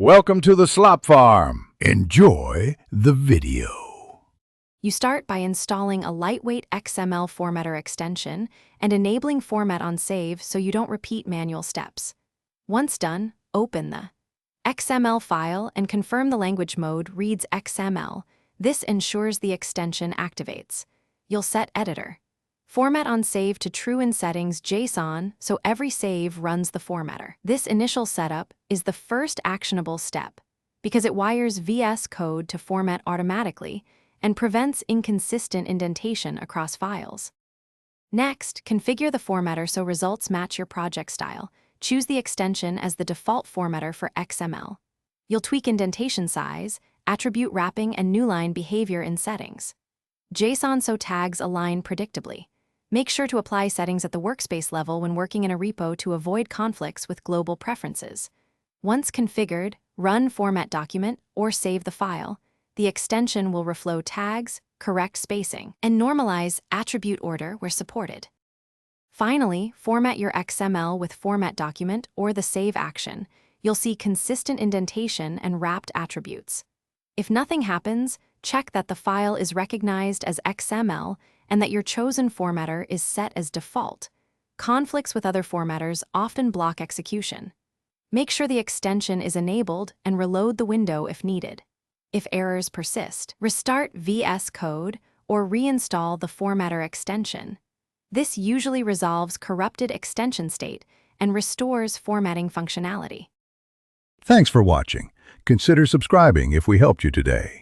Welcome to the Slop Farm. Enjoy the video. You start by installing a lightweight XML formatter extension and enabling Format on Save so you don't repeat manual steps. Once done, open the XML file and confirm the language mode reads XML. This ensures the extension activates. You'll set Editor. Format on Save to true in settings JSON so every save runs the formatter. This initial setup is the first actionable step because it wires VS Code to format automatically and prevents inconsistent indentation across files. Next, configure the formatter so results match your project style. Choose the extension as the default formatter for XML. You'll tweak indentation size, attribute wrapping, and newline behavior in settings. JSON so tags align predictably. Make sure to apply settings at the workspace level when working in a repo to avoid conflicts with global preferences. Once configured, run Format Document or save the file. The extension will reflow tags, correct spacing, and normalize attribute order where supported. Finally, format your XML with Format Document or the Save action. You'll see consistent indentation and wrapped attributes. If nothing happens, check that the file is recognized as XML and that your chosen formatter is set as default. Conflicts with other formatters often block execution. Make sure the extension is enabled and reload the window if needed. If errors persist, restart VS Code or reinstall the formatter extension. This usually resolves corrupted extension state and restores formatting functionality. Thanks for watching. Consider subscribing if we helped you today.